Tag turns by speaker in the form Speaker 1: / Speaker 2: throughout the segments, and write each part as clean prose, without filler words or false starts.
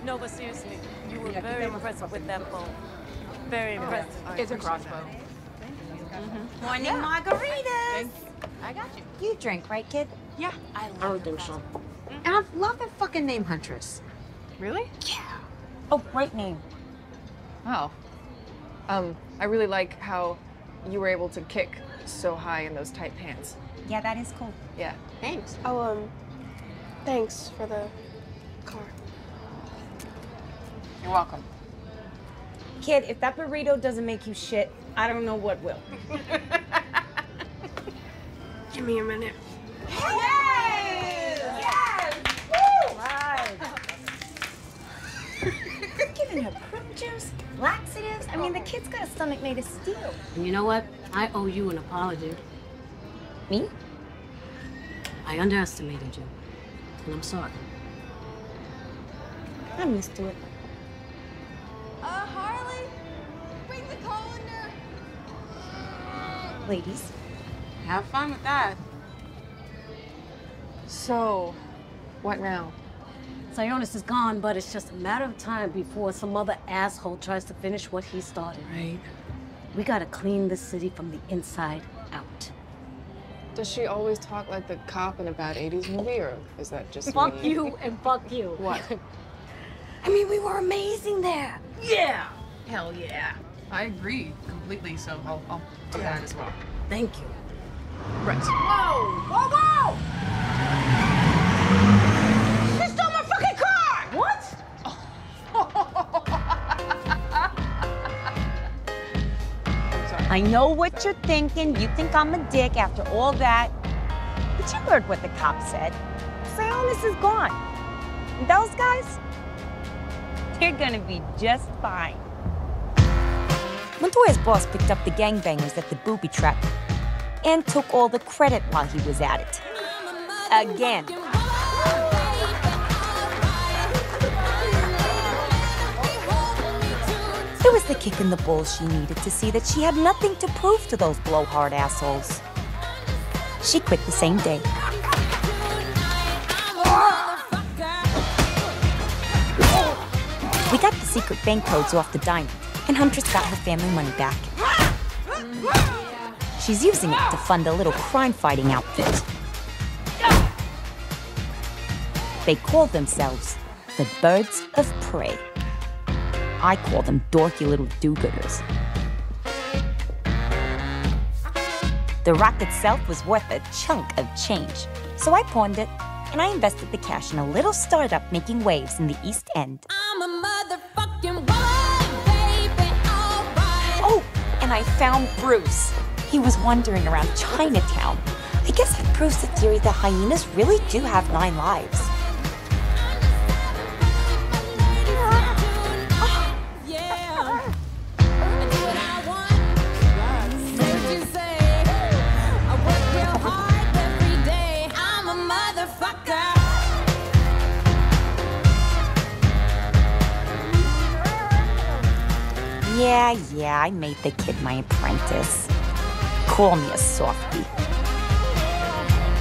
Speaker 1: No, but seriously, you were very impressive with that bow. Very impressive.
Speaker 2: It's a crossbow.
Speaker 3: Morning margaritas.
Speaker 2: I got you.
Speaker 3: You drink, right, kid?
Speaker 2: Yeah.
Speaker 3: I
Speaker 4: don't think so. And I love that fucking name, Huntress.
Speaker 2: Really?
Speaker 4: Yeah.
Speaker 3: Oh, great name.
Speaker 2: Wow. I really like how you were able to kick so high in those tight pants.
Speaker 3: Yeah, that is cool.
Speaker 2: Yeah.
Speaker 4: Thanks.
Speaker 5: Oh, thanks for the car.
Speaker 2: You're welcome.
Speaker 3: Kid, if that burrito doesn't make you shit, I don't know what will.
Speaker 5: Give me a minute.
Speaker 3: Yes! Yes! Woo! Right. Giving her prune juice, laxatives. I mean, the kid's got a stomach made of steel.
Speaker 4: And you know what? I owe you an apology.
Speaker 3: Me?
Speaker 4: I underestimated you. And I'm sorry.
Speaker 3: I'm used to it.
Speaker 1: Harley, bring the colander.
Speaker 3: Ladies.
Speaker 2: Have fun with that. So, what now?
Speaker 6: Sionis is gone, but it's just a matter of time before some other asshole tries to finish what he started.
Speaker 2: Right.
Speaker 6: We gotta clean this city from the inside out.
Speaker 2: Does she always talk like the cop in a bad 80s movie, or is that just
Speaker 6: Fuck
Speaker 2: me?
Speaker 6: you and fuck you.
Speaker 2: What?
Speaker 6: I mean, we were amazing there.
Speaker 2: Yeah! Hell yeah. I agree completely, so I'll do that as well.
Speaker 6: Thank you.
Speaker 2: Right.
Speaker 3: Whoa! Whoa, whoa! She stole my fucking car!
Speaker 6: What?
Speaker 2: I'm sorry.
Speaker 3: I know what you're thinking. You think I'm a dick after all that. But you heard what the cop said. Sionis is gone. And those guys, they're gonna be just fine. Montoya's boss picked up the gangbangers at the booby trap and took all the credit while he was at it. Again. It was the kick in the balls she needed to see that she had nothing to prove to those blowhard assholes. She quit the same day. We got the secret bank codes off the diamond, and Huntress got her family money back. She's using it to fund a little crime-fighting outfit. They call themselves the Birds of Prey. I call them dorky little do-gooders. The rock itself was worth a chunk of change, so I pawned it, and I invested the cash in a little startup making waves in the East End.
Speaker 7: I'm a motherfucking woman, baby, alright.
Speaker 3: Oh, and I found Bruce. He was wandering around Chinatown. I guess that proves the theory that hyenas really do have 9 lives.
Speaker 7: Yeah. I do what I want. Say what you say. I work real hard every day. I'm a motherfucker.
Speaker 3: Yeah, I made the kid my apprentice. Call me a softie.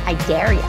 Speaker 3: I dare ya.